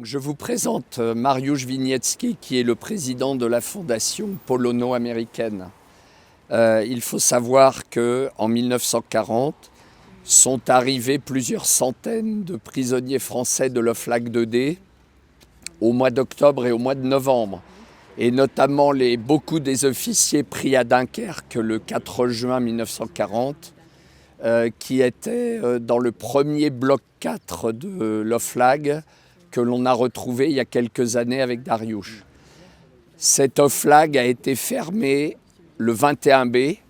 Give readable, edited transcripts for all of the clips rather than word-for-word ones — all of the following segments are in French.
Donc, je vous présente Mariusz Winiecki, qui est le président de la fondation polono-américaine. Il faut savoir qu'en 1940, sont arrivés plusieurs centaines de prisonniers français de l'Oflag 2D au mois d'octobre et au mois de novembre. Et notamment beaucoup des officiers pris à Dunkerque le 4 juin 1940, qui étaient dans le premier bloc 4 de l'Oflag que l'on a retrouvé il y a quelques années avec Dariusz. Cet Oflag a été fermé le 21B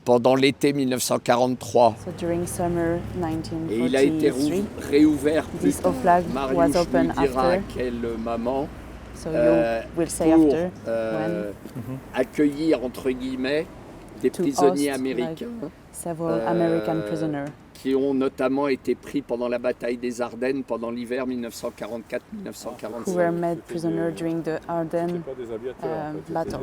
pendant l'été 1943. Et il a été réouvert plus tard. Mariusz nous dira à quel moment pour accueillir, entre guillemets, des prisonniers américains qui ont notamment été pris pendant la bataille des Ardennes pendant l'hiver 1944-1945. Who were made prisoner during the Ardennes battle.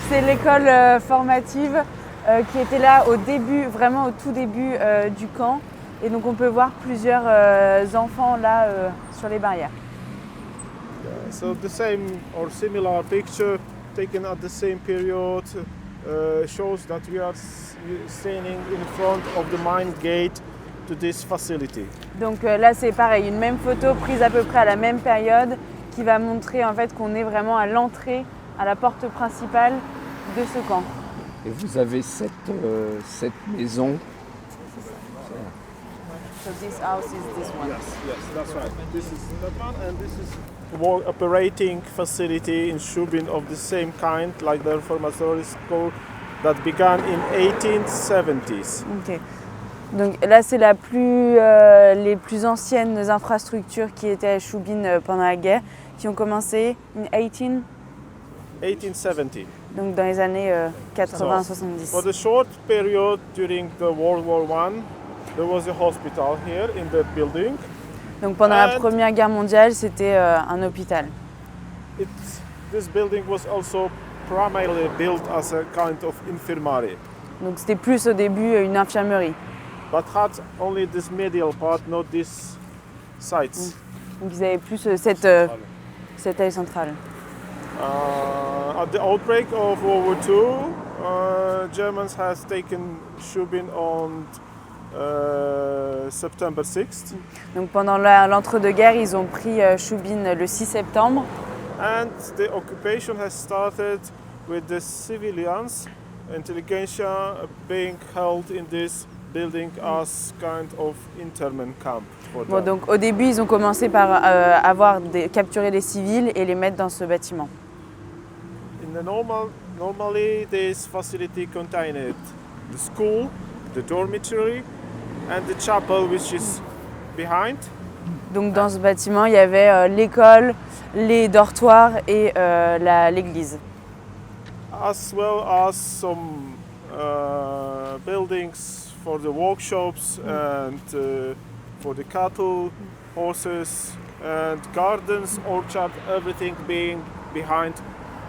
C'est l'école formative qui était là au début, vraiment au tout début du camp. Et donc on peut voir plusieurs enfants là sur les barrières. So the same or similar picture taken at the same period shows that we are standing in front of the mine gate to this facility. Donc là c'est pareil, une même photo prise à peu près à la même période qui va montrer en fait qu'on est vraiment à l'entrée, à la porte principale de ce camp. Et vous avez cette maison. So this house is this one. Yes, that's right. This is that one, and this is war operating facility in Shubin of the same kind, like the reformatory school that began in 1870s. Ok. Donc là, c'est les plus anciennes infrastructures qui étaient à Shubin pendant la guerre, qui ont commencé en 1870. Donc dans les années 80-70. For the short period during the World War I, there was a hospital here in the building. Donc pendant la Première Guerre mondiale, c'était un hôpital. This building was also primarily built as a kind of infirmary. Donc c'était plus au début une infirmerie. But had only this medial part, not these sides. Donc ils avaient plus cette aile centrale. At the outbreak of World War II, Germans has taken Shubin on September 6th. Donc pendant l'entre-deux-guerres, ils ont pris Shubin le 6 septembre. And the occupation has started with the civilians, intelligentsia being held in this building as kind of internment camp. Bon, donc au début, ils ont commencé par capturer des civils et les mettre dans ce bâtiment. Normally, this facility contained the school, the dormitory, and the chapel, which is behind. Donc dans ce bâtiment, il y avait l'école, les dortoirs et l'église. As well as some buildings for the workshops and for the cattle, horses, and gardens, orchard, everything being behind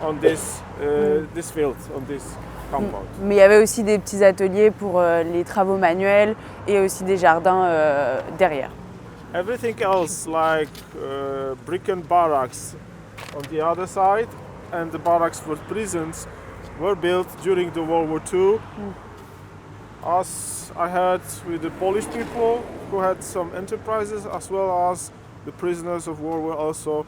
on this field, on this compound. Mais il y avait aussi des petits ateliers pour les travaux manuels et aussi des jardins derrière. Everything else, like brick and barracks on the other side, and the barracks for prisons, were built during the World War II. As I heard with the Polish people who had some enterprises, as well as the prisoners of war were also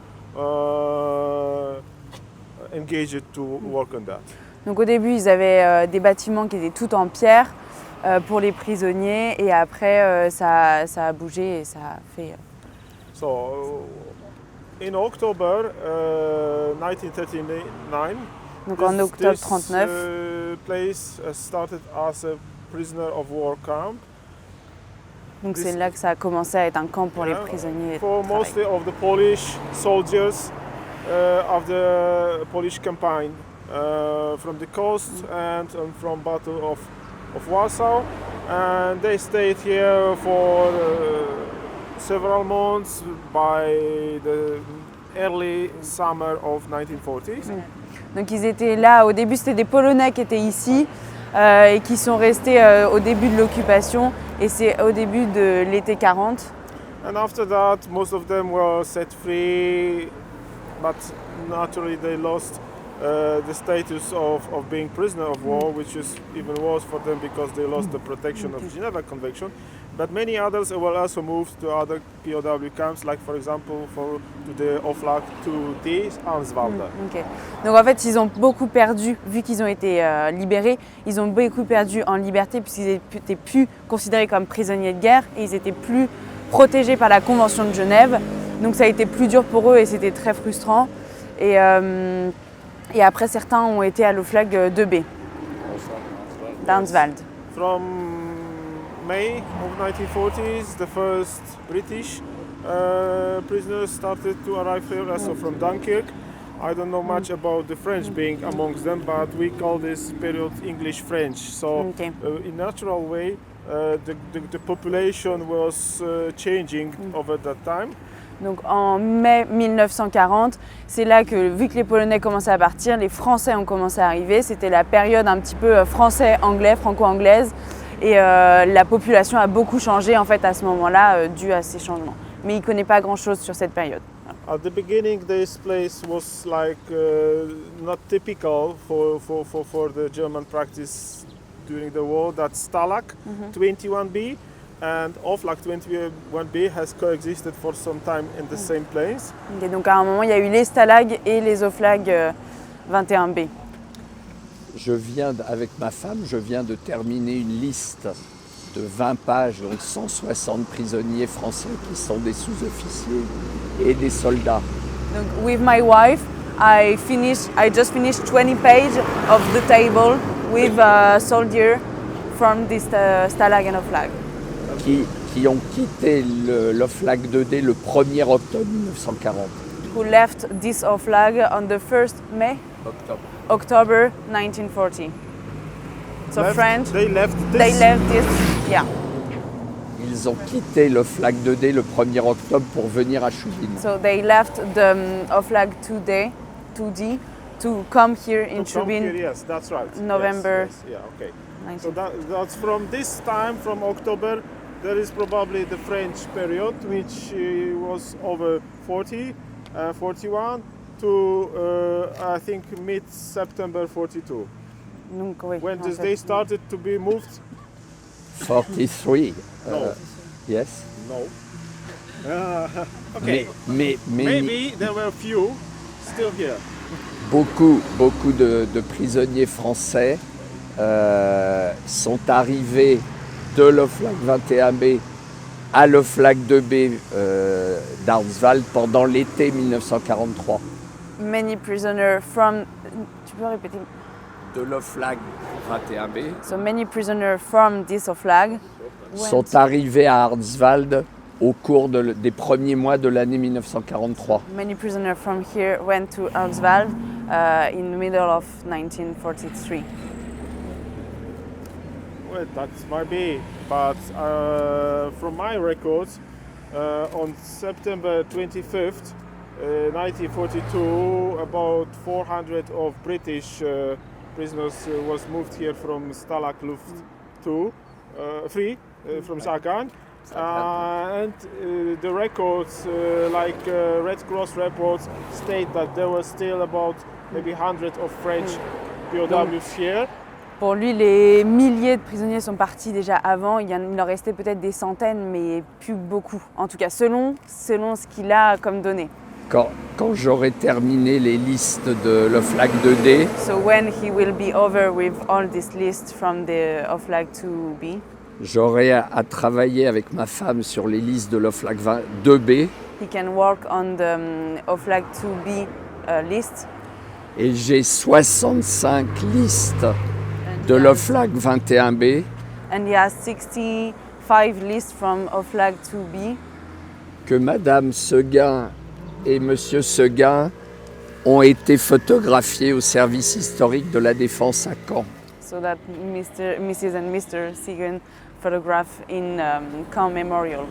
engaged to work on that. Donc au début, ils avaient des bâtiments qui étaient tout en pierre pour les prisonniers et après ça a bougé et ça a fait... So, in October 1939, Donc en octobre 39, place started as a prisoner of war camp. donc c'est là que ça a commencé à être un camp pour les prisonniers. For de travail. mostly of the Polish soldiers of the Polish campaign from the coast and from Battle of Warsaw, and they stayed here for several months by the early summer of 1940s. Donc ils étaient là, au début c'était des Polonais qui étaient ici et qui sont restés au début de l'occupation et c'est au début de l'été 40. And after that, most of them were set free, but naturally they lost the status of being prisoner of war, which is even worse for them because they lost the protection of Geneva Convention. But many others were also moved to other POW camps, like for example to the Oflag 2D Arnswalde. Okay. Donc en fait ils ont beaucoup perdu, vu qu'ils ont été libérés, ils ont beaucoup perdu en liberté puisqu'ils n'étaient plus considérés comme prisonniers de guerre et ils étaient plus protégés par la Convention de Genève. Donc ça a été plus dur pour eux et c'était très frustrant. Et après certains ont été à l'Oflag 2B, d'Arnswald. From May of 1940s, the first British prisoners started to arrive here, also from Dunkirk. I don't know much about the French being amongst them, but we call this period English-French. So in natural way, the population was changing over that time. Donc en mai 1940, c'est là que, vu que les Polonais commençaient à partir, les Français ont commencé à arriver. C'était la période un petit peu français-anglais, franco-anglaise. Et la population a beaucoup changé en fait à ce moment-là dû à ces changements. Mais il ne connaît pas grand-chose sur cette période. At the beginning, this place was like not typical for the German practice during the war. That Stalag 21B and Oflag 21B has coexisted for some time in the same place. Et donc à un moment, il y a eu les Stalag et les Oflag 21B. Avec ma femme, je viens de terminer une liste de 20 pages, donc 160 prisonniers français qui sont des sous-officiers et des soldats. Donc, with my wife, I just finished 20 pages of the table with soldiers from this Stalag and Oflag. Qui ont quitté l'Oflag 2D le 1er octobre 1940. Who left this Oflag on the 1st May? October 1940. So French. They left this. Yeah. Ils ont quitté l'Oflag 2D le 1er octobre pour venir à Choubine. So they left the Oflag 2D to come here in Choubine. Yes, that's right. November. Yes, yeah, okay. 19. So that's from this time, from October, there is probably the French period, which was over 41 to I think mid-September 42. Donc, oui, When they started to be moved? 43. No. Yes. No. Okay. Mais Maybe there were a few still here. Beaucoup de prisonniers français sont arrivés de l'Oflag 21B à l'Oflag 2B d'Arnswald pendant l'été 1943. Many prisoners from... Tu peux répéter? De l'Oflag 21B. So many prisoners from this Oflag sont arrivés à Arnswald au cours des premiers mois de l'année 1943. Many prisoners from here went to Arnswald in the middle of 1943. Well, that might be, but from my records, on September 25th, 1942, about 400 of British prisoners was moved here from Stalag Luft 3 from Sagan. And the records, like Red Cross reports, state that there were still about maybe 100 of French POWs here. Pour lui, les milliers de prisonniers sont partis déjà avant. Il en restait peut-être des centaines, mais plus beaucoup. En tout cas, selon ce qu'il a comme données. Quand j'aurai terminé les listes de l'OFLAG 2D, So when he will be over with all this list from the OFLAG 2B, j'aurai à travailler avec ma femme sur les listes de l'OFLAG 2B he can work on the OFLAG 2B list. et j'ai 65 listes de l'OFLAG 21B And he has 65 lists from OFLAG 2B que Madame Seguin et Monsieur Seguin ont été photographiés au service historique de la Défense à Caen. so that Mrs. and Mr. Segan photograph in Caen Memorial.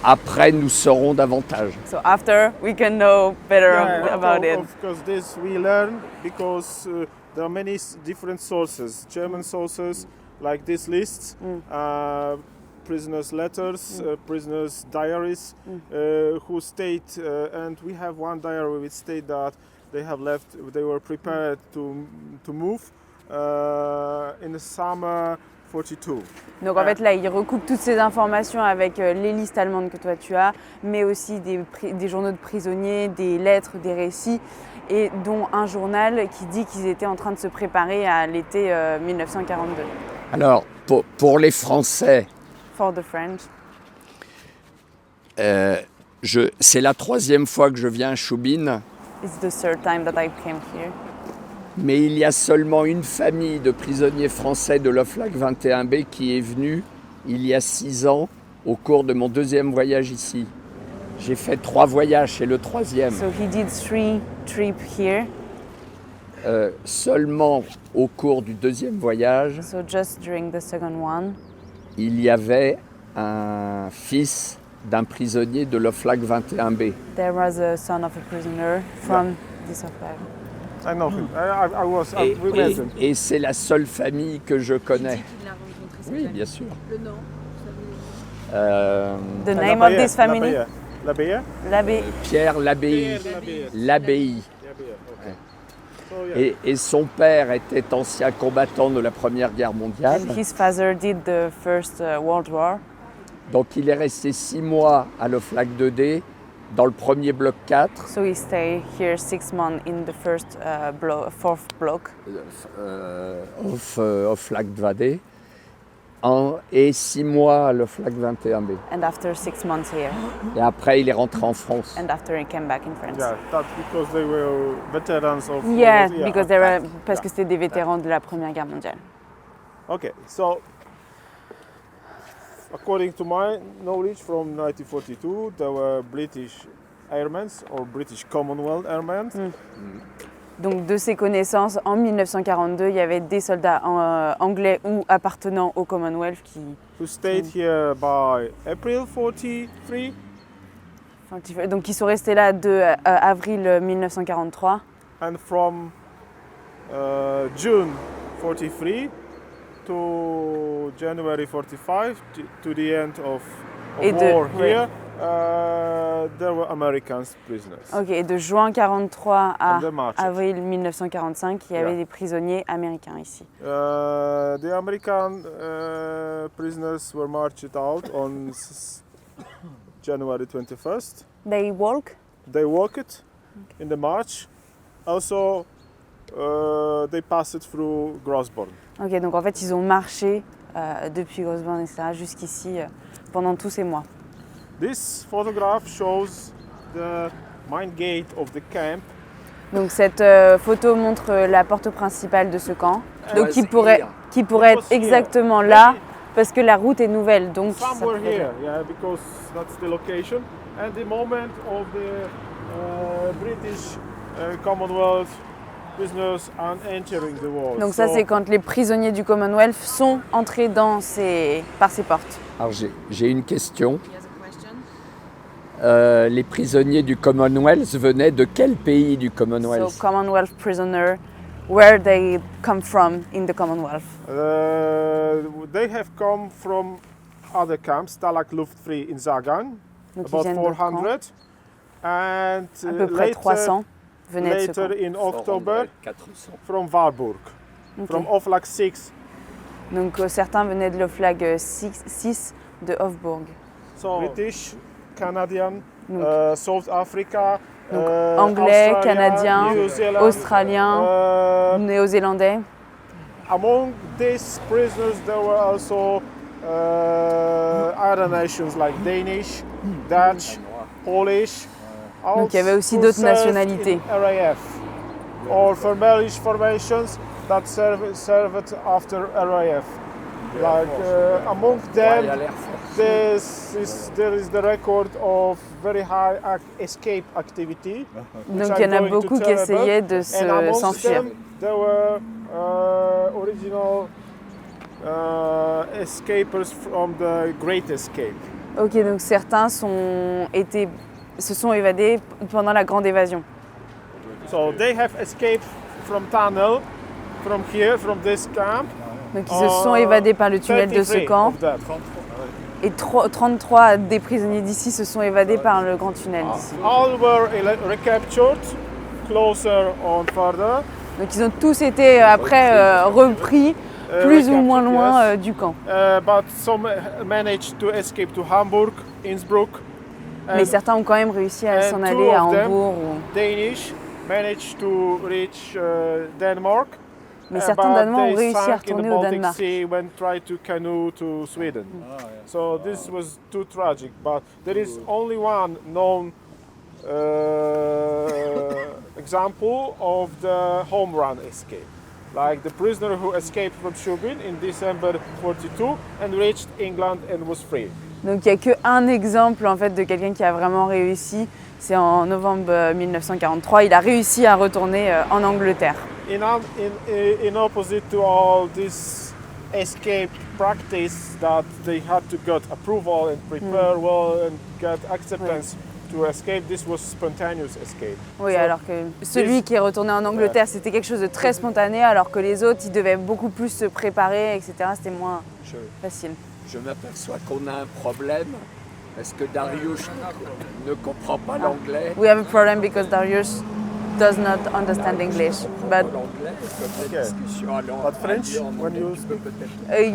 Après, nous saurons davantage. So after we can know better Yeah, about it. of course, this we learn because there are many different sources, German sources like this list, prisoners' letters, prisoners' diaries, who state, and we have one diary which state that they have left, they were prepared to move in the summer 42. Donc en fait là, il recoupe toutes ces informations avec les listes allemandes que toi tu as, mais aussi des journaux de prisonniers, des lettres, des récits, et dont un journal qui dit qu'ils étaient en train de se préparer à l'été 1942. Alors, pour les Français, For the French. c'est la 3e fois que je viens à Choubine, It's the third time that I came here. mais il y a seulement une famille de prisonniers français de l'OFLAG 21B qui est venue il y a 6 ans au cours de mon 2e voyage ici. J'ai fait 3 voyages, c'est le 3e. So he did 3 trips here. Seulement au cours du 2e voyage, So just during the second one, il y avait un fils d'un prisonnier de l'OFLAG 21B. there was a son of a prisoner from this OFLAG. I know him. I was. We met him. Et c'est la seule famille que je connais. Il l'a rencontré cette Oui, famille. bien sûr. Le nom, The name of this family? L'abbaye. L'abbé. Pierre Labbaye. L'abbaye. So, yeah. Et son père était ancien combattant de la Première Guerre mondiale. And his father did the First World War. Donc il est resté 6 mois à l'OFLAG 2D dans le premier bloc 4. So he stayed here 6 months in the fourth block. OFLAG 2D. Et 6 mois à l'OFLAG 21B. And after 6 months here. Et après il est rentré en France. And after he came back in France. Yeah, that's because they were veterans of. Yeah, because they were, parce que c'était des vétérans de la Première Guerre mondiale. Okay, so according to my knowledge, from 1942, there were British airmen or British Commonwealth airmen. Donc de ses connaissances, en 1942, il y avait des soldats anglais ou appartenant au Commonwealth qui... Who stayed here by April 43. Donc ils sont restés là de avril 1943. And from June 43 to January 45 to the end of war here, there were American prisoners. Ok, et de juin 1943 à And they marched. avril 1945, il y avait des prisonniers américains ici. The American prisoners were marched out on January 21st. They walk? They walked in the march. Also, they passed through Grosborn. Ok, donc en fait ils ont marché depuis Grosborn, etc. jusqu'ici pendant tous ces mois. This photograph shows the main gate of the camp. Donc cette photo montre la porte principale de ce camp, donc qui pourrait être exactement là, parce que la route est nouvelle, donc ça Somewhere pourrait here, être- yeah, because that's the location. And the moment of the British Commonwealth prisoners are entering the wall. Donc ça So, c'est quand les prisonniers du Commonwealth sont entrés par ces portes. Alors j'ai une question. Les prisonniers du Commonwealth venaient de quel pays du So Commonwealth? Commonwealth prisoner, where they come from in the Commonwealth. they have come from other camps, Stalag Luft 3 in Zagan, Donc ils about viennent de camps. 400. And À peu près 300 venaient de ce later camp. in October 400. from Warburg, Ok. from Oflag 6. Donc certains venaient de l'OFLAG 6 de Hofburg. So British, Canadian, Donc, South Africa, Donc anglais, Australia, canadien, New Zealand, australien, néo-zélandais. Among these prisoners, there were also other nations like Danish, Dutch, Polish. Donc il y avait aussi d'autres nationalités. RAF or French formations that served after RAF. Like among them, there is the record of very high escape activity. Donc il y en a beaucoup qui essayaient de s'enfuir. There were original escapers from the Great Escape. Ok, donc certains se sont évadés pendant la Grande Évasion. So they have escaped from tunnel, from here, from this camp. Donc ils se sont évadés par le tunnel de ce camp. Et 33 des prisonniers d'ici se sont évadés par le grand tunnel d'ici. All were recaptured, closer on further. Donc ils ont tous été après repris plus ou moins loin du camp. But some managed to escape to Hamburg, Innsbruck. Mais certains ont quand même réussi à s'en aller à Hambourg. Danish managed to reach Denmark. Mais certains Danois ont réussi à retourner au Danemark. When tried to canoe to Sweden. So this was too tragic. But there is only one known example of the home run escape. Like the prisoner who escaped from Shubin in December 42 and reached England and was free. Donc il n'y a qu'un exemple en fait de quelqu'un qui a vraiment réussi. C'est en novembre 1943. Il a réussi à retourner en Angleterre. In opposite to all this escape practice that they had to get approval and prepare well and get acceptance to escape, this was spontaneous escape. Oui, alors que celui qui est retourné en Angleterre, c'était quelque chose de très spontané, alors que les autres, ils devaient beaucoup plus se préparer, etc. C'était moins facile. Je m'aperçois qu'on a un problème parce que Dariusz ne comprend pas l'anglais. We have a problem because Dariusz does not understand English. But But French, when you speak?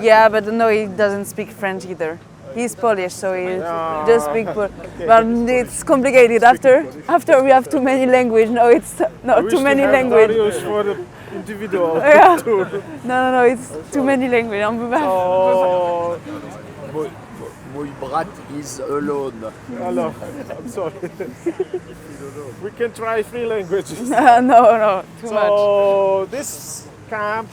Yeah, but no, he doesn't speak French either. He's Polish, so he just speaks Polish. But it's complicated. After we have too many languages. No, it's not too many languages. For the individual tour. No, it's too many languages. On peut pas. My brat is alone. Hello, I'm sorry. We can try 3 languages. No, too much. So this camp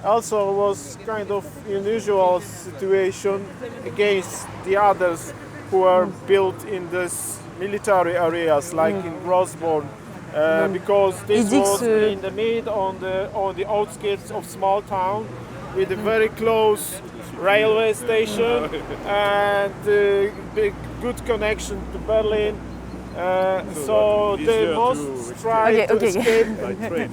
also was kind of unusual situation against the others who were built in this military areas like in Grosborn. Because this was in the mid on the outskirts of small town with a very close railway station and good connection to Berlin. So they must try to escape by train.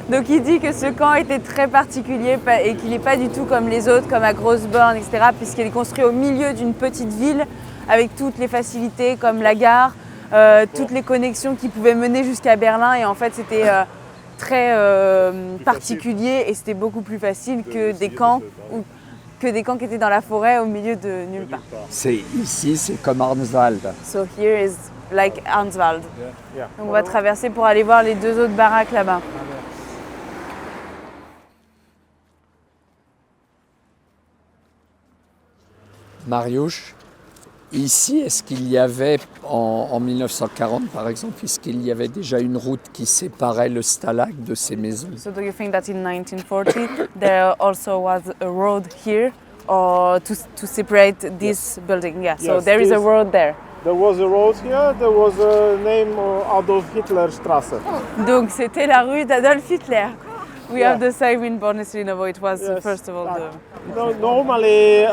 Donc il dit que ce camp était très particulier et qu'il n'est pas du tout comme les autres, comme à Grosborn, etc. puisqu'il est construit au milieu d'une petite ville avec toutes les facilités comme la gare, toutes les connexions qui pouvaient mener jusqu'à Berlin. Et en fait c'était très particulier et c'était beaucoup plus facile que des camps qui étaient dans la forêt au milieu de nulle part. Ici, c'est comme Arnswald. So here is like Arnswald. Yeah. Donc on va traverser pour aller voir les 2 autres baraques là-bas. Mariusz, ici, est-ce qu'il y avait, en 1940 par exemple, est-ce qu'il y avait déjà une route qui séparait le stalag de ces maisons? So do you think that in 1940 there also was a road here or to separate this building? Yeah, so Yes, there is a road there. There was a road here, there was a name Adolf Hitler Strasse. Donc c'était la rue d'Adolf Hitler. We have the same in Borneslinovo. It was first of all Normally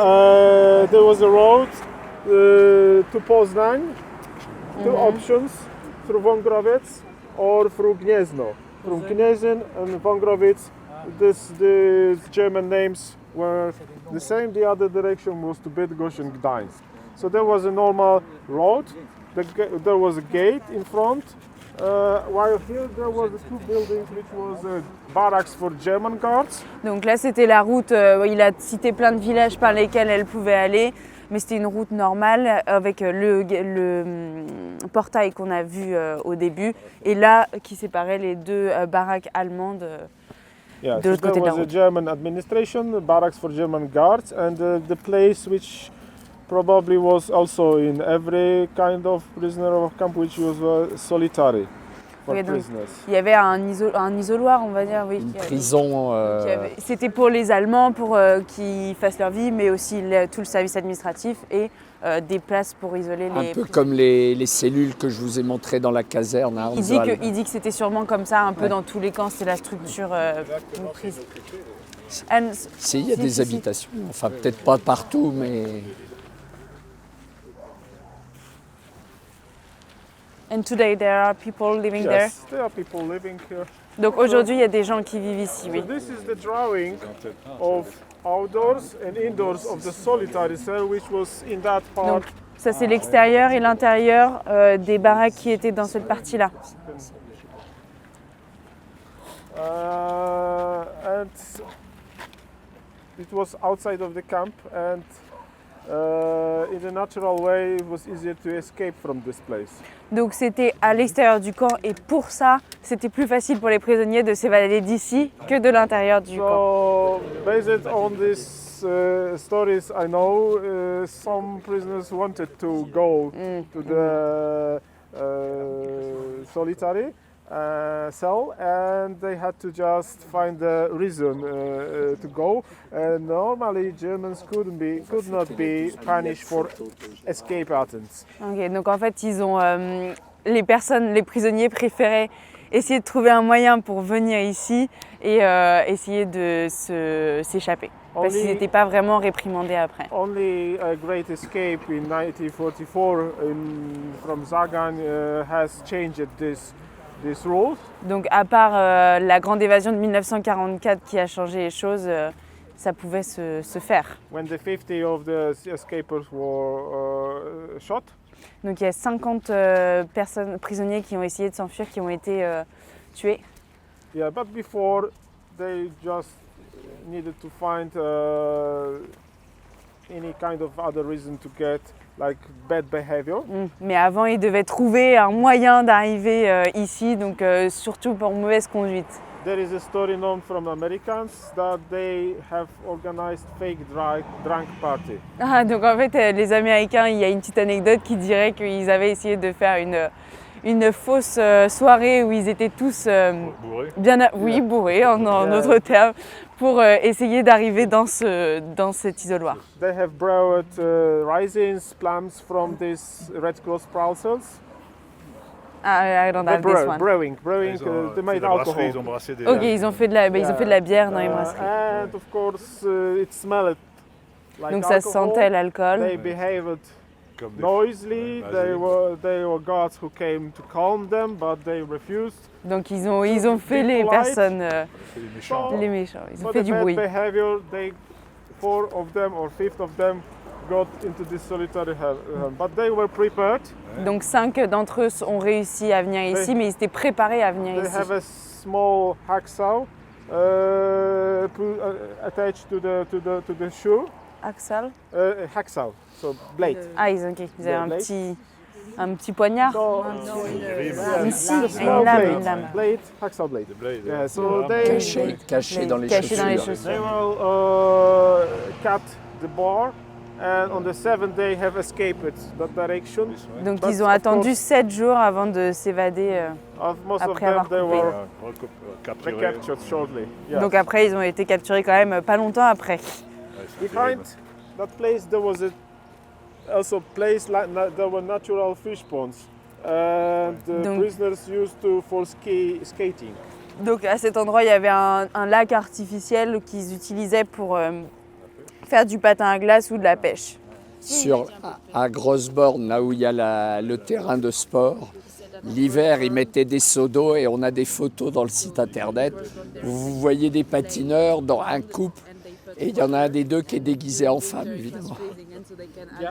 there was a road to Poznań, 2 options, through Wągrowiec or through Gniezno. From Gniezno and Wągrowiec, the German names were the same. The other direction was to Bydgoszcz and Gdańsk. So there was a normal road, there was a gate in front, while here there was 2 buildings which was barracks for German guards. Donc là c'était la route, il a cité plein de villages par lesquels elle pouvait aller. mais c'était une route normale avec le portail qu'on a vu au début et là qui séparait les deux baraques allemandes Yeah, de so l'autre there côté de la was a route. German administration, barracks for German guards, and the place which probably was also in every kind of prisoner of camp, which was solitary for Oui, donc, prisoners. il y avait un isoloir, on va dire, oui. Une prison C'était pour les Allemands, pour qu'ils fassent leur vie, mais aussi tout le service administratif et des places pour isoler un les peu prisonniers. comme les cellules que je vous ai montrées dans la caserne à Il dit Arnswald. que c'était sûrement comme ça, un peu dans tous les camps, c'était la structure prise. And- Si, il y a si, des si, si. habitations, enfin peut-être pas partout, mais And today there are people living there. Yes, there are people living here. Donc aujourd'hui, il y a des gens qui vivent ici, oui. So this is the drawing of outdoors and indoors of the solitary cell, which was in that part. Donc ça c'est l'extérieur et l'intérieur des baraques qui étaient dans cette partie-là. And it was outside of the camp, and in a natural way, it was easier to escape from this place. Donc c'était à l'extérieur du camp et pour ça, c'était plus facile pour les prisonniers de s'évader d'ici que de l'intérieur du camp. So, based on these stories I know, some prisoners wanted to go to the solitary cell, and they had to just find a reason to go. And normally Germans could not be punished for escape attempts. Ok, donc en fait, les prisonniers préféraient essayer de trouver un moyen pour venir ici et essayer de s'échapper. Parce qu'ils n'étaient pas vraiment réprimandés après. Only a great escape in 1944 from Zagan has changed this rule. Donc à part la grande évasion de 1944 qui a changé les choses, ça pouvait se faire. When the 50 of the escapers were shot. Donc il y a 50 prisonniers qui ont essayé de s'enfuir, qui ont été tués. Yeah, but before they just needed to find any kind of other reason to get like bad behavior. Mais avant, ils devaient trouver un moyen d'arriver ici, donc surtout pour mauvaise conduite. There is a story known from Americans that they have organized fake drunk party. Ah, donc en fait, les Américains, il y a une petite anecdote qui dirait qu'ils avaient essayé de faire une fausse soirée où ils étaient tous bourrés en autre terme, pour essayer d'arriver dans cet isoloir. They have brought raisins, plums from these Red Cross parcels. I don't have this one. Brewing, they made alcohol. Ils ont brassé des... Ok, ils ont fait de la bière dans les brasseries. And of course, it smelled like Donc ça alcohol. sentait l'alcool. They behaved comme des... noisily. They were guards who came to calm them, but they refused. Donc ils ont fait les personnes, C'est des méchants. les méchants. Ils ont For fait the du bad bruit. behavior, 4 of them or 5 of them got into this solitary hell. But they were prepared. Donc 5 d'entre eux ont réussi à venir ici, mais ils étaient préparés à venir They ici. have a small hacksaw attached to the shoe. Axel. Hacksaw, so blade. Ah, ils avaient un petit poignard. So, Une scie, it's a small une lame. blade, hacksaw blade. Des blades. Yeah, so they caché dans les Caché dans les chaussures. chaussures. They will cut the bar, and on the 7th they have escaped that direction. Donc But ils ont of attendu course, 7 jours avant de s'évader. most of après them avoir they coupé. were Capturé. recaptured shortly. Yeah. Donc après, ils ont été capturés quand même pas longtemps après. Behind that place there was also place there were natural fish ponds, and the Donc- prisoners used for skating. Donc à cet endroit, il y avait un lac artificiel qu'ils utilisaient pour faire du patin à glace ou de la pêche. À Grossborn, là où il y a le terrain de sport, l'hiver, ils mettaient des seaux d'eau et on a des photos dans le site internet. Vous voyez des patineurs dans un couple et il y en a un des deux qui est déguisé en femme, évidemment. Yeah.